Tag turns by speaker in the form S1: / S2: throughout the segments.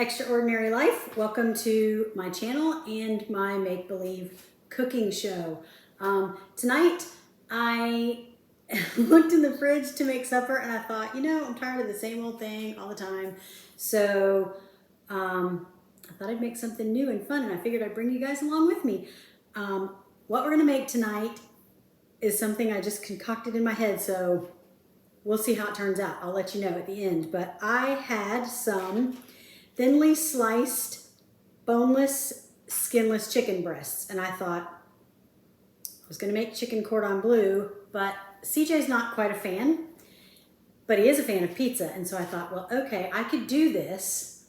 S1: Extraordinary Life. Welcome to my channel and my make-believe cooking show. Tonight I looked in the fridge to make supper and I thought, you know, I'm tired of the same old thing all the time. So I thought I'd make something new and fun, and I figured I'd bring you guys along with me. What we're gonna make tonight is something I just concocted in my head, so we'll see how it turns out. I'll let you know at the end. But I had some thinly sliced, boneless, skinless chicken breasts, and I thought I was gonna make chicken cordon bleu, but CJ's not quite a fan, but he is a fan of pizza, and so I thought, well, okay, I could do this,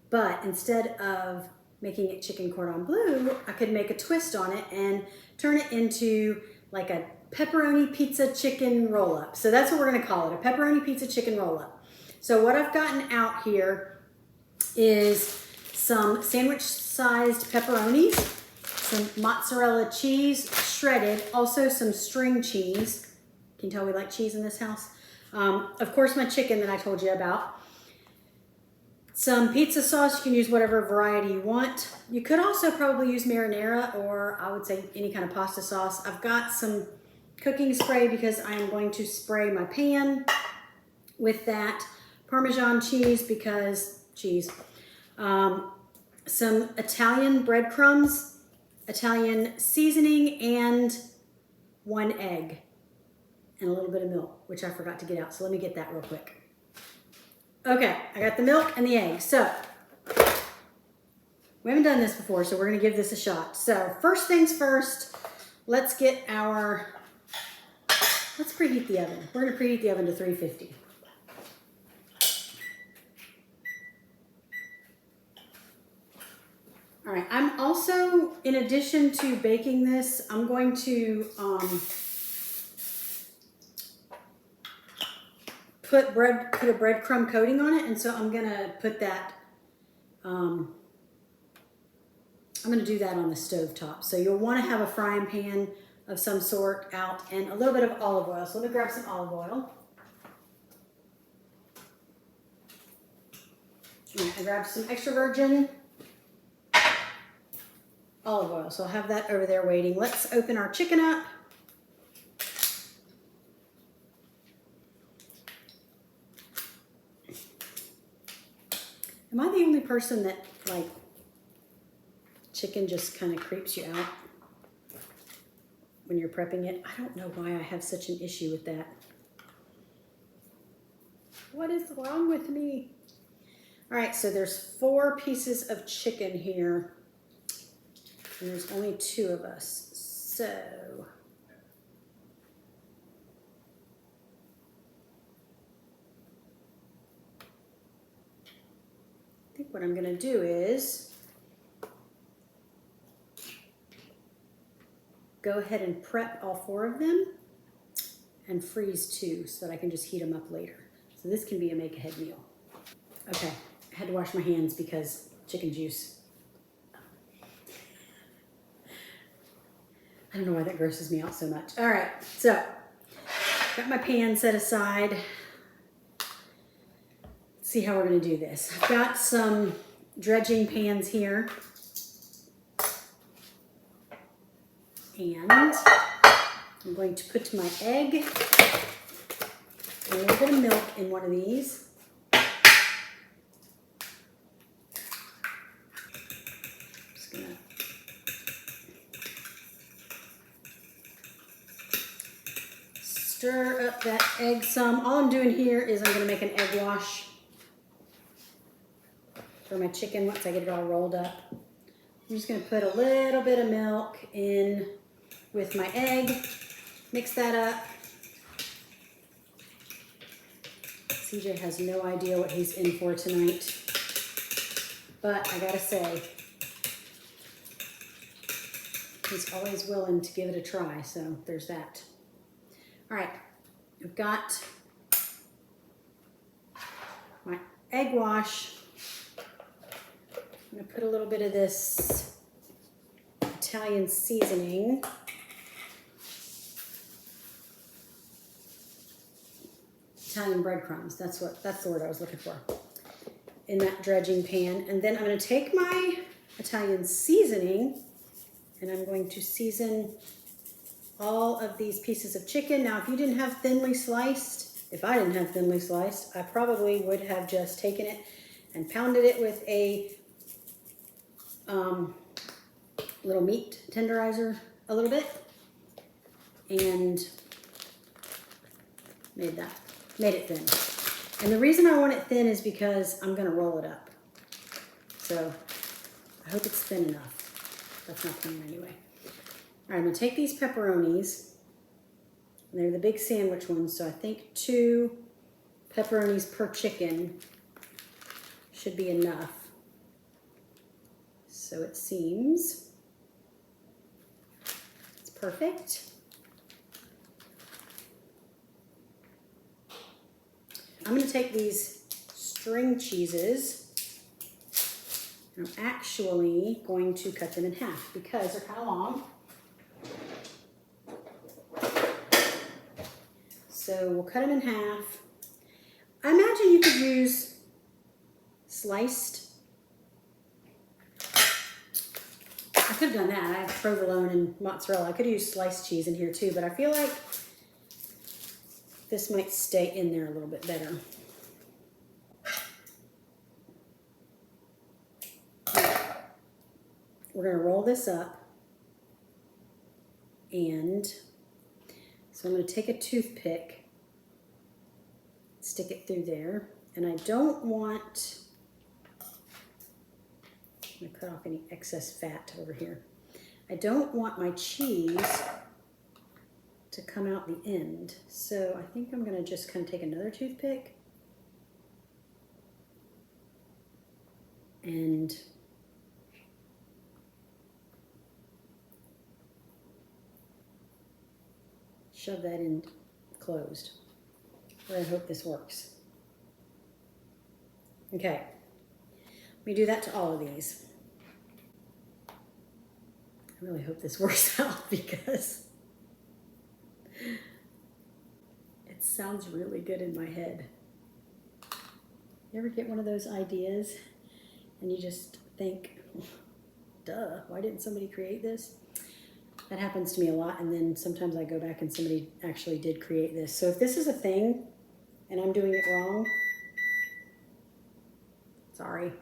S1: but instead of making it chicken cordon bleu, I could make a twist on it and turn it into like a pepperoni pizza chicken roll-up. So that's what we're gonna call it, a pepperoni pizza chicken roll-up. So what I've gotten out here is some sandwich-sized pepperonis, some mozzarella cheese, shredded, also some string cheese. Can you tell we like cheese in this house? Of course, my chicken that I told you about. Some pizza sauce. You can use whatever variety you want. You could also probably use marinara, or I would say any kind of pasta sauce. I've got some cooking spray because I am going to spray my pan with that. Parmesan cheese because cheese. Some Italian breadcrumbs, Italian seasoning, and 1 egg and a little bit of milk, which I forgot to get out. So let me get that real quick. Okay, I got the milk and the egg. So we haven't done this before, so we're gonna give this a shot. So first things first, let's preheat the oven. We're gonna preheat the oven to 350. All right, I'm also, in addition to baking this, I'm going to put a breadcrumb coating on it, and so I'm gonna put that, I'm gonna do that on the stove top. So you'll wanna have a frying pan of some sort out and a little bit of olive oil. So let me grab some olive oil. All right, I grabbed some extra virgin olive oil, so I'll have that over there waiting. Let's open our chicken up. Am I the only person that, like, chicken just kind of creeps you out when you're prepping it? I don't know why I have such an issue with that. What is wrong with me? All right, so there's 4 pieces of chicken here. And there's only 2 of us, so I think what I'm gonna do is go ahead and prep all 4 of them and freeze 2 so that I can just heat them up later. So this can be a make-ahead meal. Okay, I had to wash my hands because chicken juice. I don't know why that grosses me out so much. All right, so got my pan set aside. Let's see how we're gonna do this. I've got some dredging pans here. And I'm going to put my egg, a little bit of milk in one of these. Just gonna stir up that egg some. All I'm doing here is I'm gonna make an egg wash for my chicken once I get it all rolled up. I'm just gonna put a little bit of milk in with my egg, mix that up. CJ has no idea what he's in for tonight, but I gotta say, he's always willing to give it a try, so there's that. All right, I've got my egg wash. I'm gonna put a little bit of this Italian seasoning. Italian breadcrumbs, that's the word I was looking for. in that dredging pan. And then I'm going to take my Italian seasoning and I'm going to season all of these pieces of chicken. Now, if you didn't have thinly sliced, if I didn't have thinly sliced, I probably would have just taken it and pounded it with a little meat tenderizer a little bit and made it thin. And the reason I want it thin is because I'm gonna roll it up. So I hope it's thin enough. That's not thin anyway. All right, I'm gonna take these pepperonis, and they're the big sandwich ones, so I think 2 pepperonis per chicken should be enough. So it seems it's perfect. I'm going to take these string cheeses and I'm actually going to cut them in half because they're kind of long. So we'll cut them in half. I imagine you could use sliced. I could have done that. I have provolone and mozzarella. I could use sliced cheese in here too, but I feel like this might stay in there a little bit better. We're going to roll this up, and so I'm going to take a toothpick, stick it through there, and I don't want, I'm going to cut off any excess fat over here. I don't want my cheese to come out the end. So I think I'm gonna just kind of take another toothpick and shove that in closed. I hope this works. Okay, let me do that to all of these. I really hope this works out because it sounds really good in my head. You ever get one of those ideas and you just think, duh, why didn't somebody create this? That happens to me a lot, and then sometimes I go back and somebody actually did create this. So if this is a thing and I'm doing it wrong, sorry.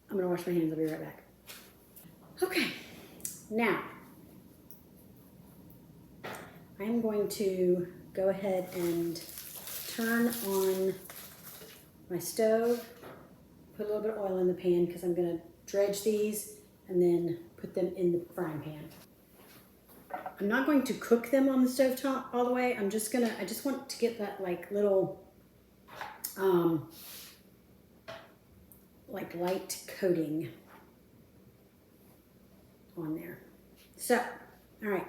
S1: I'm gonna wash my hands, I'll be right back. Okay, now I'm going to go ahead and turn on my stove, put a little bit of oil in the pan because I'm gonna dredge these and then put them in the frying pan. I'm not going to cook them on the stovetop all the way. I just want to get that like little, like light coating on there. So, all right.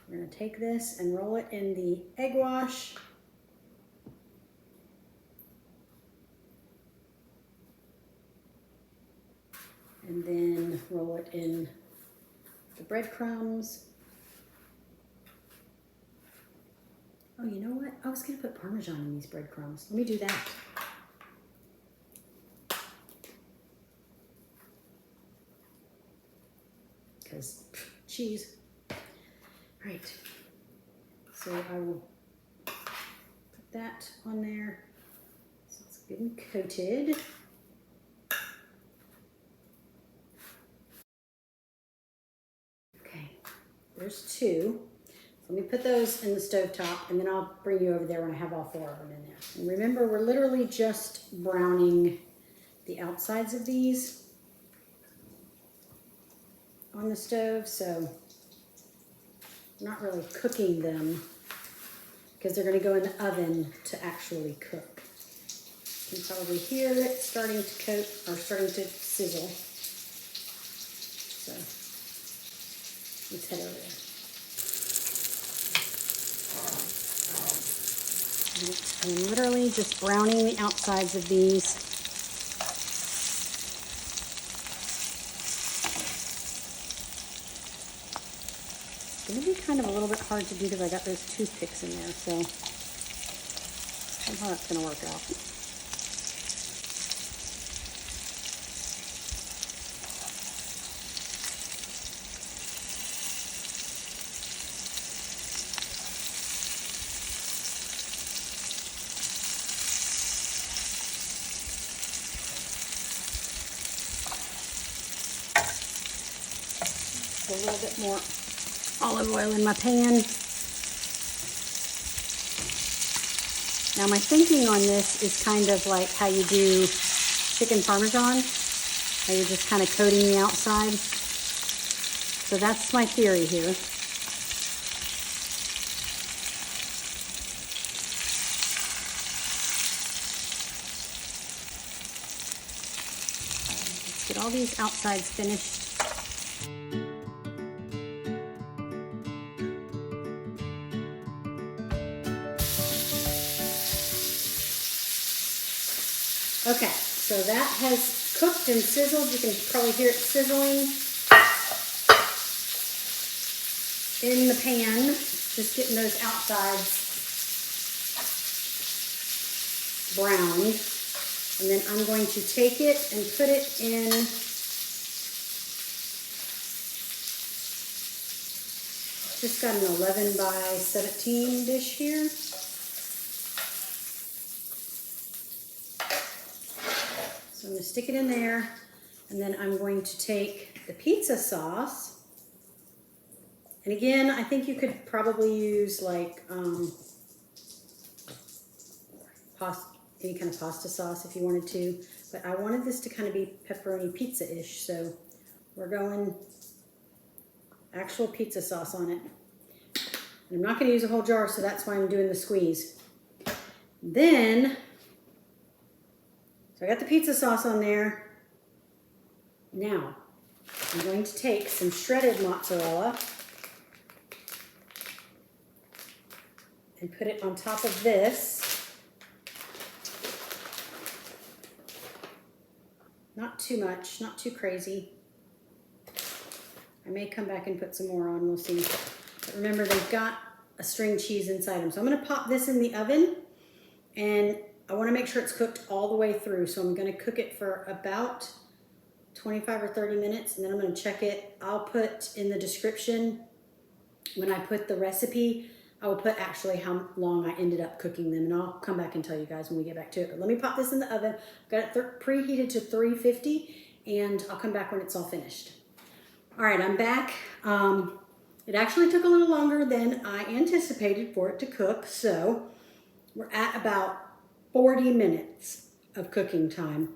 S1: We're gonna take this and roll it in the egg wash. And then roll it in the breadcrumbs. Oh, you know what? I was gonna put Parmesan in these breadcrumbs. Let me do that. Because cheese. All right. So I will put that on there. So it's good and coated. There's 2. So let me put those in the stovetop and then I'll bring you over there when I have all 4 of them in there. And remember, we're literally just browning the outsides of these on the stove, so I'm not really cooking them because they're going to go in the oven to actually cook. You can probably hear it starting to coat or starting to sizzle. So let's head over there. I'm literally just browning the outsides of these. It's gonna be kind of a little bit hard to do because I got those toothpicks in there, so somehow that's gonna work out. A little bit more olive oil in my pan. Now my thinking on this is kind of like how you do chicken parmesan, how you're just kind of coating the outside. So that's my theory here. Let's get all these outsides finished. Okay, so that has cooked and sizzled. You can probably hear it sizzling in the pan. Just getting those outsides browned. And then I'm going to take it and put it in just got an 11 by 17 dish here. So I'm going to stick it in there, and then I'm going to take the pizza sauce. And again, I think you could probably use like any kind of pasta sauce if you wanted to, but I wanted this to kind of be pepperoni pizza-ish, so we're going actual pizza sauce on it. And I'm not going to use a whole jar, so that's why I'm doing the squeeze. Then, so I got the pizza sauce on there. Now, I'm going to take some shredded mozzarella and put it on top of this. Not too much, not too crazy. I may come back and put some more on, we'll see. But remember, they've got a string cheese inside them. So I'm gonna pop this in the oven, and I wanna make sure it's cooked all the way through. So I'm gonna cook it for about 25 or 30 minutes, and then I'm gonna check it. I'll put in the description, when I put the recipe, I will put actually how long I ended up cooking them, and I'll come back and tell you guys when we get back to it. But let me pop this in the oven. I've got it preheated to 350, and I'll come back when it's all finished. All right, I'm back. It actually took a little longer than I anticipated for it to cook, so we're at about 40 minutes of cooking time.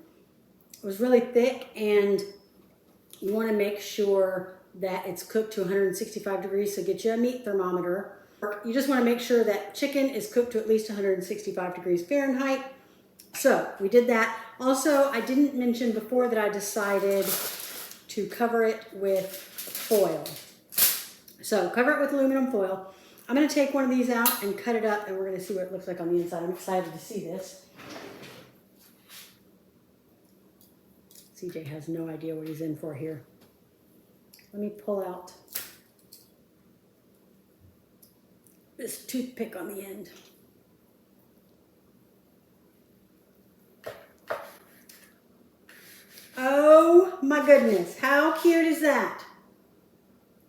S1: It was really thick, and you want to make sure that it's cooked to 165 degrees, so get you a meat thermometer. You just want to make sure that chicken is cooked to at least 165 degrees Fahrenheit. So we did that. Also, I didn't mention before that I decided to cover it with foil. So cover it with aluminum foil. I'm going to take one of these out and cut it up, and we're going to see what it looks like on the inside. I'm excited to see this. CJ has no idea what he's in for here. Let me pull out this toothpick on the end. Oh my goodness, how cute is that?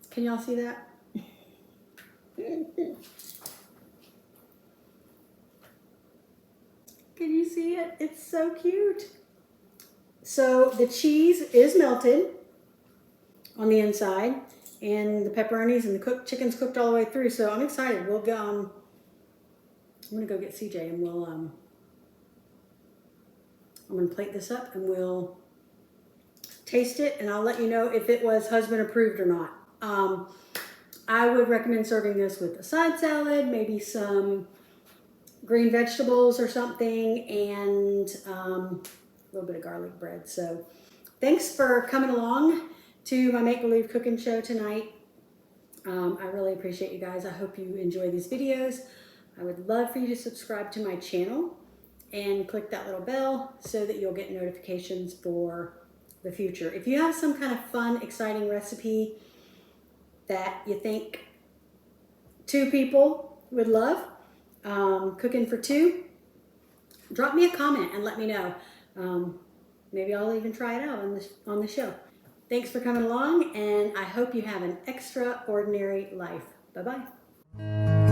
S1: Can y'all see that? Can you see it? It's so cute. So the cheese is melted on the inside, and the pepperonis and the chicken's cooked all the way through. So I'm excited. We'll go. I'm gonna go get CJ, and we'll. I'm gonna plate this up, and we'll taste it, and I'll let you know if it was husband approved or not. I would recommend serving this with a side salad, maybe some green vegetables or something, and a little bit of garlic bread. So thanks for coming along to my Make Believe Cooking Show tonight. I really appreciate you guys. I hope you enjoy these videos. I would love for you to subscribe to my channel and click that little bell so that you'll get notifications for the future. If you have some kind of fun, exciting recipe that you think 2 people would love. Cooking for 2. Drop me a comment and let me know. Maybe I'll even try it out on the show. Thanks for coming along, and I hope you have an extraordinary life. Bye-bye.